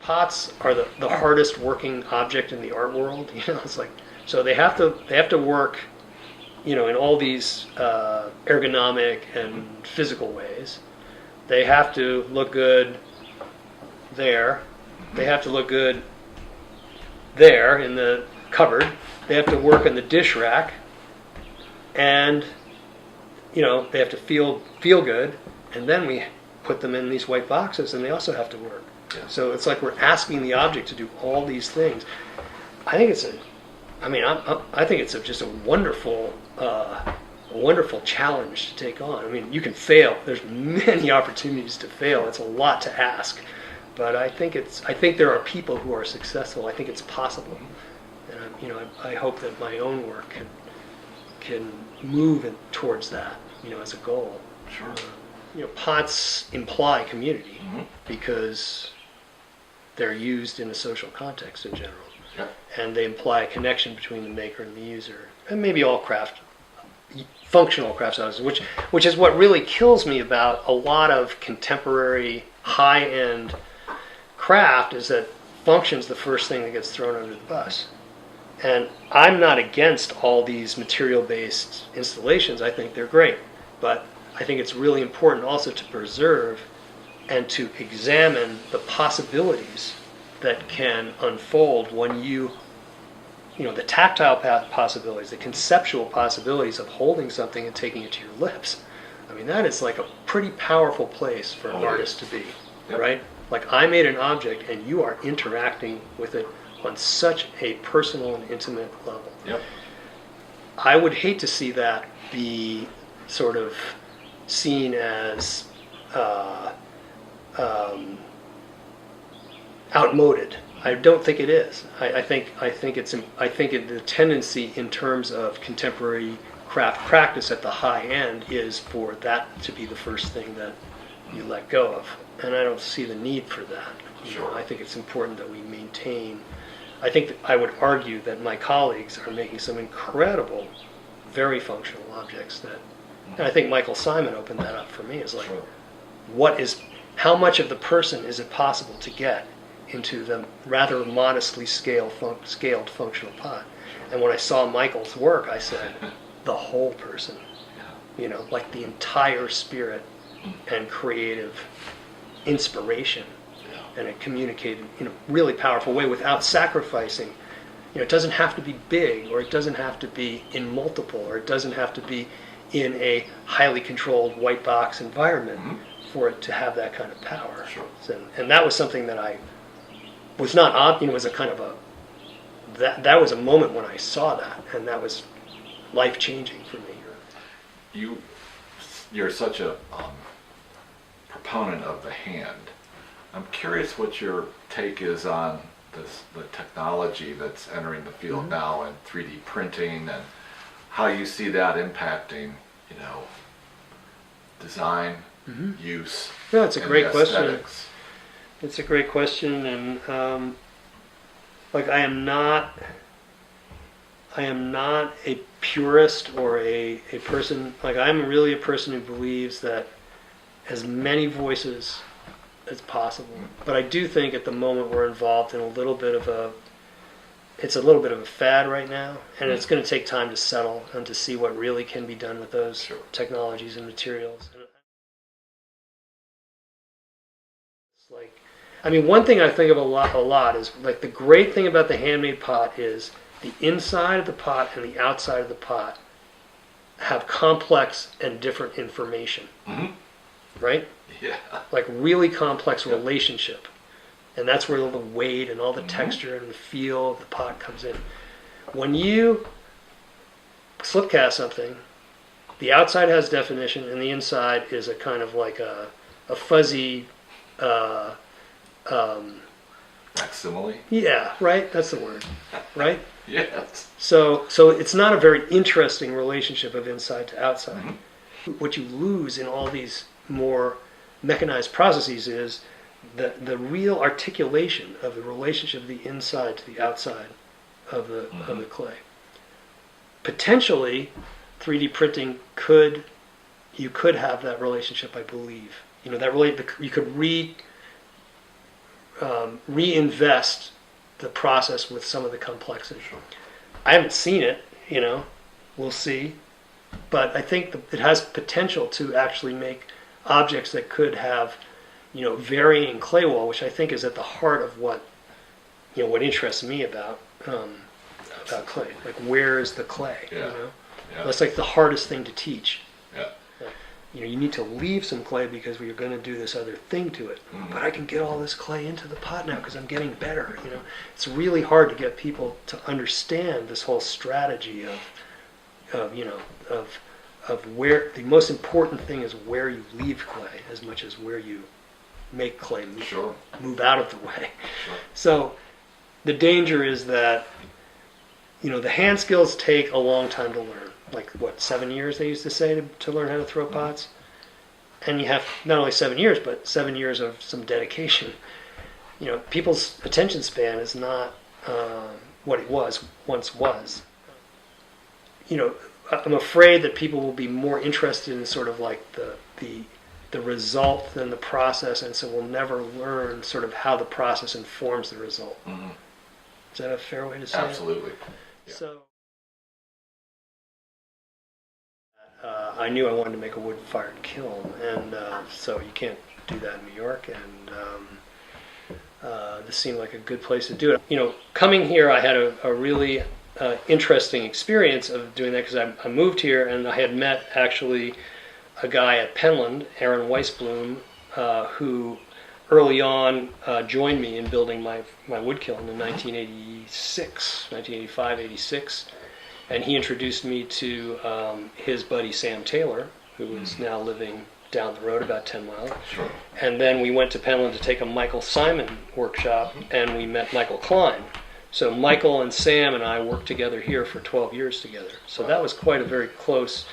pots are the hardest working object in the art world. It's like, so they have to work, in all these ergonomic and physical ways. They have to look good there. They have to look good there in the cupboard. They have to work in the dish rack, and they have to feel good. And then we put them in these white boxes, and they also have to work. Yeah. So it's like we're asking the object to do all these things. I think it's just a wonderful challenge to take on. I mean, you can fail. There's many opportunities to fail. It's a lot to ask, but I think there are people who are successful. I think it's possible, and I hope that my own work can move towards that. As a goal. Sure. Pots imply community because they're used in a social context in general. Yeah. And they imply a connection between the maker and the user. And maybe all functional craft houses, which is what really kills me about a lot of contemporary high-end craft, is that function's the first thing that gets thrown under the bus. And I'm not against all these material-based installations. I think they're great. But I think it's really important also to preserve and to examine the possibilities that can unfold when the tactile possibilities, the conceptual possibilities of holding something and taking it to your lips. I mean, that is like a pretty powerful place for an artist to be, right? Like, I made an object and you are interacting with it on such a personal and intimate level. Yep. I would hate to see that be sort of seen as outmoded. I don't think it is. I think the tendency in terms of contemporary craft practice at the high end is for that to be the first thing that you let go of, and I don't see the need for that. Sure. I think it's important that we maintain. I would argue that my colleagues are making some incredible, very functional objects that. And I think Michael Simon opened that up for me. Is like, how much of the person is it possible to get into the rather modestly scaled functional pot? And when I saw Michael's work, I said, the whole person, like the entire spirit and creative inspiration, and it communicated in a really powerful way without sacrificing. It doesn't have to be big, or it doesn't have to be in multiple, or it doesn't have to be in a highly controlled white box environment for it to have that kind of power. Sure. And that was something that I was not, was a kind of that was a moment when I saw that, and that was life-changing for me. You're such a proponent of the hand. I'm curious what your take is on the technology that's entering the field now, and 3D printing, and how you see that impacting, design, use. Yeah, it's a great question. Aesthetics. It's a great question, and I am not a purist or a person. I'm really a person who believes that as many voices as possible. But I do think at the moment we're involved in a little bit of a fad right now, and it's going to take time to settle and to see what really can be done with those technologies and materials. One thing I think of a lot is the great thing about the handmade pot is the inside of the pot and the outside of the pot have complex and different information, right? Yeah. Really complex relationship. And that's where all the weight and all the texture and the feel of the pot comes in. When you slip cast something, the outside has definition and the inside is a kind of like a fuzzy... facsimile? Yeah, right? That's the word, right? Yes. So it's not a very interesting relationship of inside to outside. What you lose in all these more mechanized processes is the real articulation of the relationship of the inside to the outside of the clay. Potentially, 3D printing could have that relationship, I believe. You could reinvest the process with some of the complexity. Sure. I haven't seen it, we'll see, but I think it has potential to actually make objects that could have, varying clay wall, which I think is at the heart of what interests me about clay. Like, where is the clay? Yeah. Yeah. That's like the hardest thing to teach. Yeah. You need to leave some clay because we're going to do this other thing to it. Mm-hmm. But I can get all this clay into the pot now because I'm getting better. It's really hard to get people to understand this whole strategy of where the most important thing is where you leave clay as much as where you make clay move out of the way. Sure. So the danger is that the hand skills take a long time to learn. Like, 7 years they used to say to learn how to throw pots? And you have not only 7 years, but 7 years of some dedication. People's attention span is not what it once was. I'm afraid that people will be more interested in sort of like the result than the process, and so we'll never learn sort of how the process informs the result. Mm-hmm. Is that a fair way to say Absolutely. it? Yeah. So I knew I wanted to make a wood-fired kiln, and so you can't do that in New York, and this seemed like a good place to do it. Coming here, I had a really interesting experience of doing that because I moved here, and I had met actually a guy at Penland, Aaron Weisblum, who early on joined me in building my wood kiln in 1985, 86. And he introduced me to his buddy Sam Taylor, who is now living down the road about 10 miles. Sure. And then we went to Penland to take a Michael Simon workshop, and we met Michael Klein. So Michael and Sam and I worked together here for 12 years together. So that was quite a very close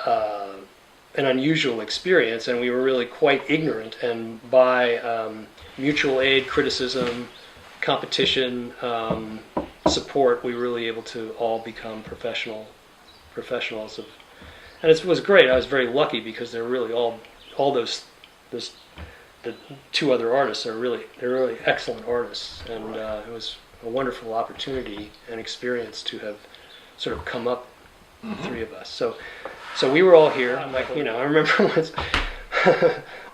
and unusual experience, and we were really quite ignorant. And by mutual aid, criticism, competition, support, we were really able to all become professionals and it was great. I was very lucky because they're really all the two other artists they're really excellent artists, and it was a wonderful opportunity and experience to have sort of come up, three of us. So we were all here. Like, I remember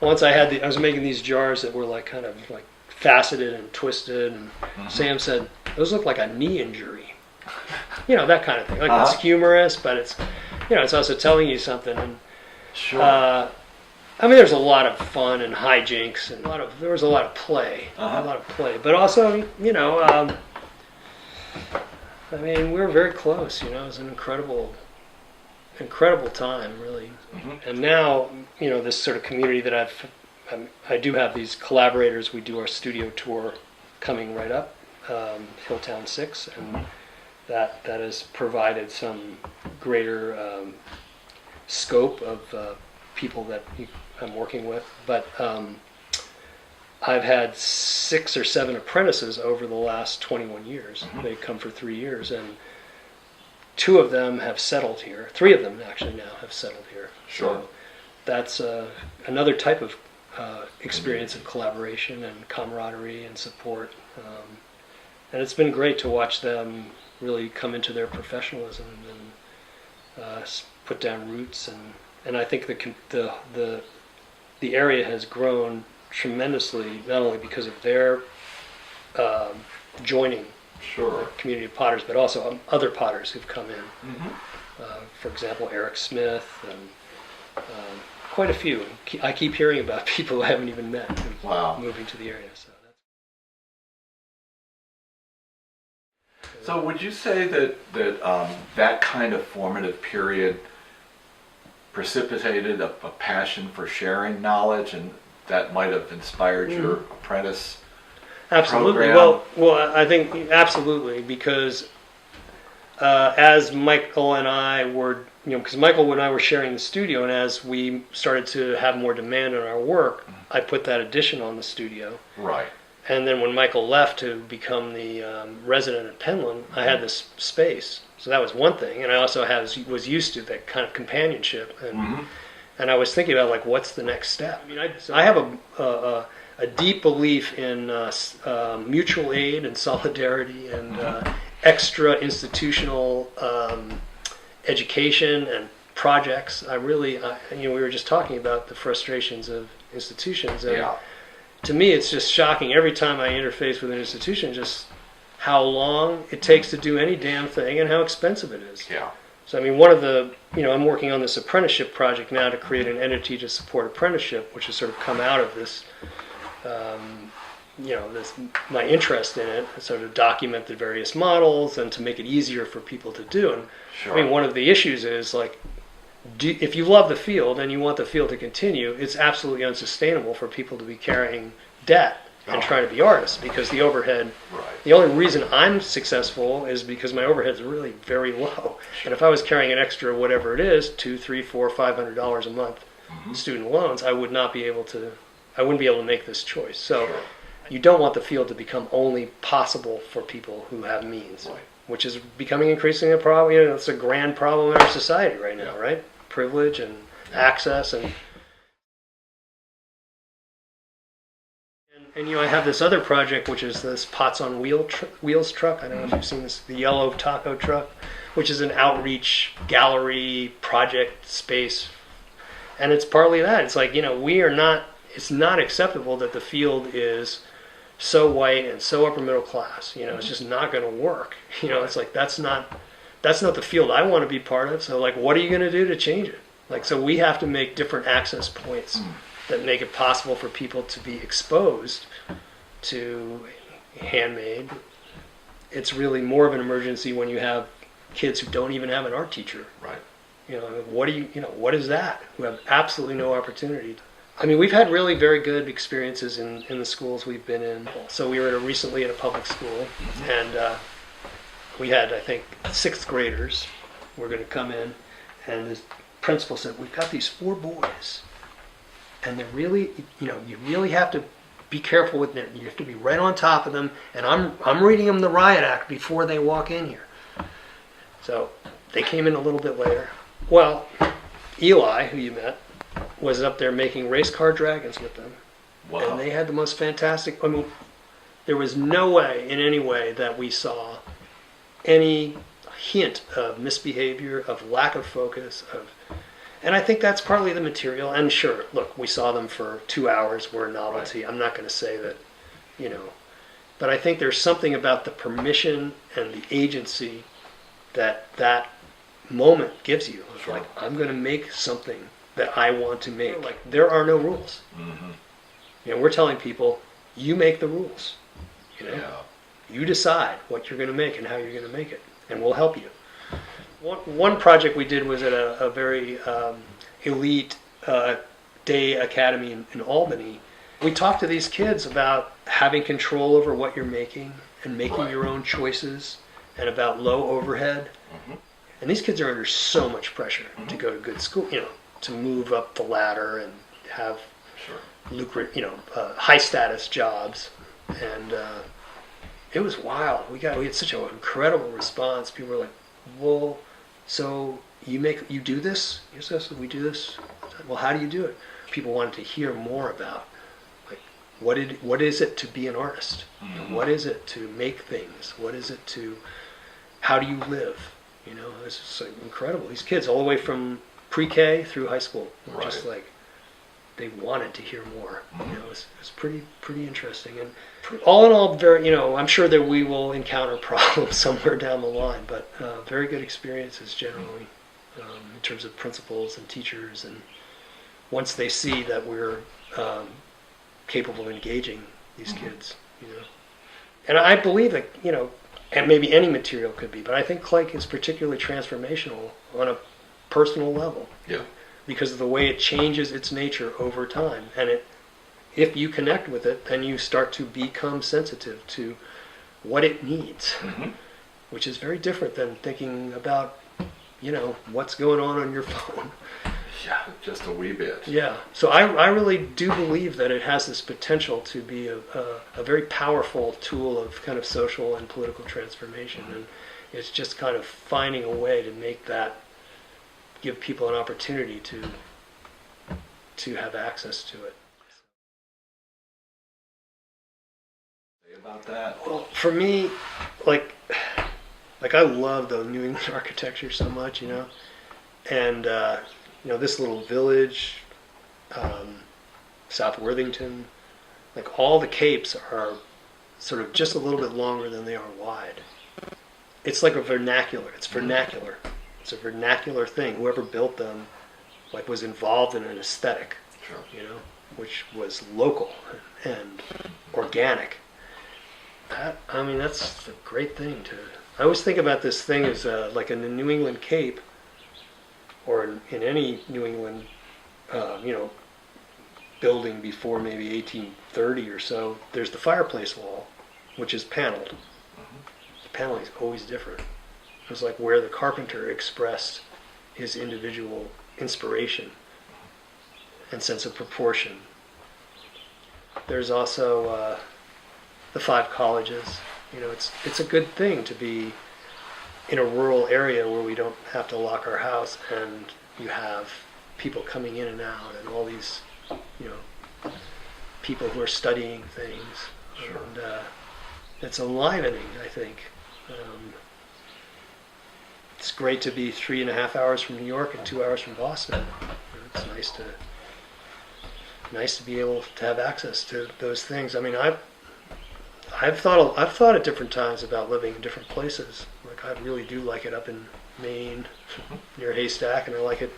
once I was making these jars that were like kind of like faceted and twisted, and Sam said, "Those look like a knee injury." That kind of thing. Like, it's humorous, but it's it's also telling you something. And Sure. there's a lot of fun and hijinks, and there was a lot of play, but also, we were very close. It was an incredible time, really. And now, this sort of community that I do have these collaborators. We do our studio tour coming right up, Hilltown 6, and that has provided some greater scope of people that I'm working with. But I've had 6 or 7 apprentices over the last 21 years. They've come for 3 years, and 2 of them have settled here. 3 of them actually now have settled here. Sure. So that's another type of experience of collaboration and camaraderie and support. And it's been great to watch them really come into their professionalism and put down roots. And I think the area has grown tremendously, not only because of their joining the community of potters, but also other potters who've come in. For example, Eric Smith and quite a few. I keep hearing about people who I haven't even met moving to the area. So would you say that kind of formative period precipitated a passion for sharing knowledge, and that might have inspired your apprentice Absolutely. program? Well, I think absolutely, because as Michael and I were, because Michael and I were sharing the studio, and as we started to have more demand on our work, I put that addition on the studio. Right. And then when Michael left to become the resident at Penland, I had this space. So that was one thing. And I also was used to that kind of companionship. And I was thinking about, like, what's the next step? I have a a deep belief in mutual aid and solidarity and extra institutional education and projects. We were just talking about the frustrations of institutions, and to me, it's just shocking every time I interface with an institution, just how long it takes to do any damn thing and how expensive it is. Yeah. So, I mean, one of the, I'm working on this apprenticeship project now to create an entity to support apprenticeship, which has sort of come out of this, my interest in it, sort of document the various models and to make it easier for people to do. And Sure. I mean, one of the issues is like, if you love the field and you want the field to continue, it's absolutely unsustainable for people to be carrying debt and trying to be artists, because the overhead, the only reason I'm successful is because my overhead is really very low. And if I was carrying an extra whatever it is, $200, $300, $400, $500 a month student loans, I wouldn't be able to make this choice. So you don't want the field to become only possible for people who have means, which is becoming increasingly a problem. It's a grand problem in our society right now, right? Privilege and access and I have this other project, which is this Pots on Wheels truck. I don't know if you've seen this, the yellow taco truck, which is an outreach gallery project space. And it's partly that. It's like, it's not acceptable that the field is so white and so upper middle class. It's just not going to work. It's like, that's not the field I want to be part of. So like, what are you going to do to change it? Like, so we have to make different access points that make it possible for people to be exposed to handmade. It's really more of an emergency when you have kids who don't even have an art teacher. Right. What is that? Who have absolutely no opportunity. I mean, we've had really very good experiences in the schools we've been in. So we were recently at a public school, and we had, I think, 6th graders were going to come in, and the principal said, "We've got these 4 boys. And they're really, you really have to be careful with them. You have to be right on top of them. And I'm reading them the riot act before they walk in here." So they came in a little bit later. Well, Eli, who you met, was up there making race car dragons with them. Wow. And they had the most fantastic, there was no way, in any way, that we saw any hint of misbehavior, of lack of focus, and I think that's partly the material. And sure, look, we saw them for 2 hours. We're a novelty. I'm not going to say that, but I think there's something about the permission and the agency that moment gives you. Sure. Like, I'm going to make something that I want to make. Like, there are no rules. We're telling people, you make the rules. You decide what you're going to make and how you're going to make it, and we'll help you. One project we did was at a very elite day academy in Albany. We talked to these kids about having control over what you're making and making your own choices, and about low overhead. And these kids are under so much pressure to go to good school, to move up the ladder and have lucrative, high status jobs. And it was wild. We had such an incredible response. People were like, "Well, so you do this?" Yes, we do this. Well, how do you do it? People wanted to hear more about, like, what is it to be an artist? What is it to make things? How do you live? It's just like incredible. These kids, all the way from pre-K through high school, were just like, they wanted to hear more. It was pretty interesting. And all in all, very, I'm sure that we will encounter problems somewhere down the line, but very good experiences generally in terms of principals and teachers. And once they see that we're capable of engaging these kids, And I believe that, and maybe any material could be, but I think clay is particularly transformational on a personal level. Yeah. Because of the way it changes its nature over time. And if you connect with it, then you start to become sensitive to what it needs, which is very different than thinking about, what's going on your phone. Yeah, just a wee bit. Yeah. So I really do believe that it has this potential to be a very powerful tool of kind of social and political transformation. And it's just kind of finding a way to make that, give people an opportunity to have access to it. About that? Well, for me, like I love the New England architecture so much, and this little village, South Worthington, like all the capes are sort of just a little bit longer than they are wide. It's like a vernacular. It's vernacular. It's a vernacular thing. Whoever built them, like, was involved in an aesthetic, Sure. which was local and organic. That's a great thing to. I always think about this thing as like in the New England Cape, or in any New England, building before maybe 1830 or so. There's the fireplace wall, which is paneled. The paneling is always different. It's like where the carpenter expressed his individual inspiration and sense of proportion. There's also the 5 colleges. It's a good thing to be in a rural area where we don't have to lock our house, and you have people coming in and out, and all these, people who are studying things. Sure. And it's enlivening, I think. It's great to be 3.5 hours from New York and 2 hours from Boston. It's nice to be able to have access to those things. I mean, I've thought at different times about living in different places. Like, I really do like it up in Maine, near Haystack, and I like it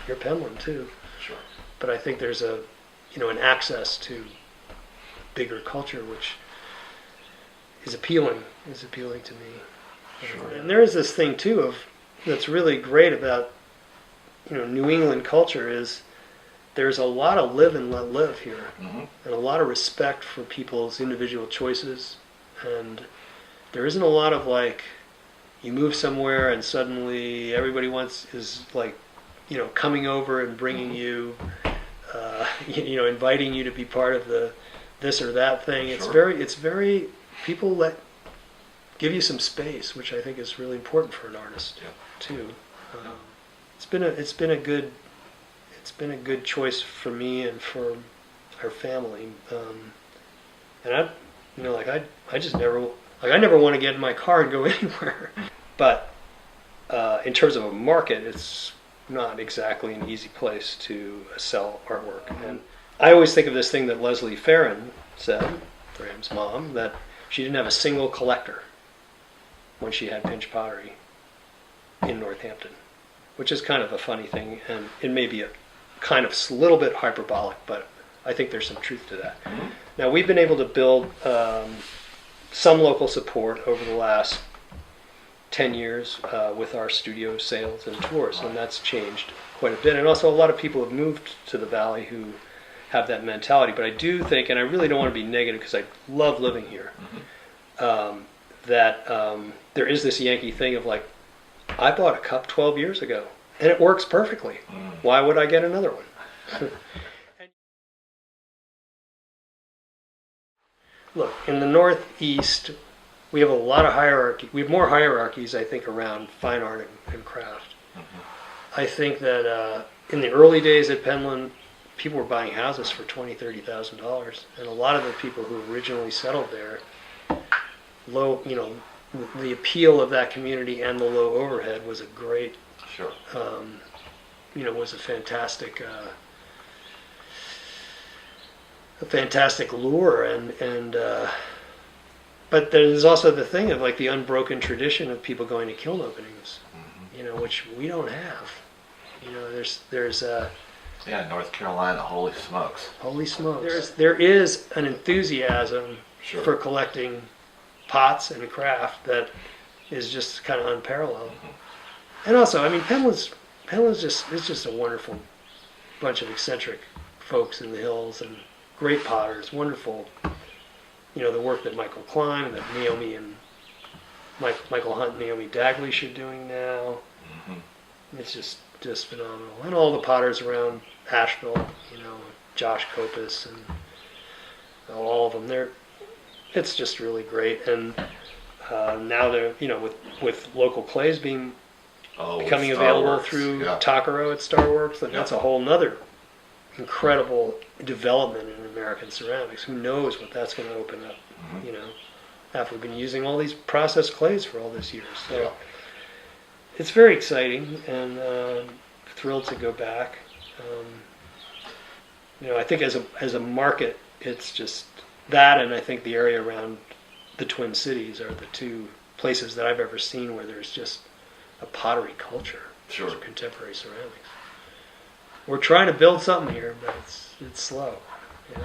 near Penland too. Sure. But I think there's an access to bigger culture which is appealing to me. Sure. And there is this thing too that's really great about New England culture is there's a lot of live and let live here, and a lot of respect for people's individual choices, and there isn't a lot of like you move somewhere and suddenly everybody is like coming over and bringing you inviting you to be part of the this or that thing. Sure. It's very people give you some space, which I think is really important for an artist too. It's been a good choice for me and for our family. And I just never I never want to get in my car and go anywhere. But in terms of a market, it's not exactly an easy place to sell artwork. And I always think of this thing that Leslie Farron said, Graham's mom, that she didn't have a single collector when she had Pinch Pottery in Northampton, which is kind of a funny thing, and it may be a kind of little bit hyperbolic, but I think there's some truth to that. Now, we've been able to build some local support over the last 10 years with our studio sales and tours, and that's changed quite a bit. And also a lot of people have moved to the Valley who have that mentality. But I do think, and I really don't want to be negative because I love living here, that there is this Yankee thing of like, I bought a cup 12 years ago and it works perfectly. Why would I get another one? Look, in the Northeast, we have a lot of hierarchy. We have more hierarchies, I think, around fine art and craft. I think that in the early days at Penland, people were buying houses for $20,000, $30,000, and a lot of the people who originally settled there, the appeal of that community and the low overhead was a great, was a fantastic lure, and but there's also the thing of like the unbroken tradition of people going to kiln openings, which we don't have. There's North Carolina, holy smokes. There is an enthusiasm for collecting pots and craft that is just kind of unparalleled. And also, I mean, Penland's just a wonderful bunch of eccentric folks in the hills and great potters, wonderful. The work that Michael Klein, that Naomi and Michael Hunt and Naomi Daglish are doing now. It's just phenomenal. And all the potters around Asheville, Josh Kopis and all of them. It's just really great. And now they're, with local clays becoming available through Takaro at Starworks, that's a whole nother incredible development in American ceramics. Who knows what that's going to open up Mhm. You know, after we've been using all these processed clays for all this years. So Yeah. it's very exciting, and thrilled to go back. You know, I think as a market, it's just that, and I think the area around the Twin Cities are the two places that I've ever seen where there's just a pottery culture. Sure. For contemporary ceramics. We're trying to build something here, but it's slow. Yeah.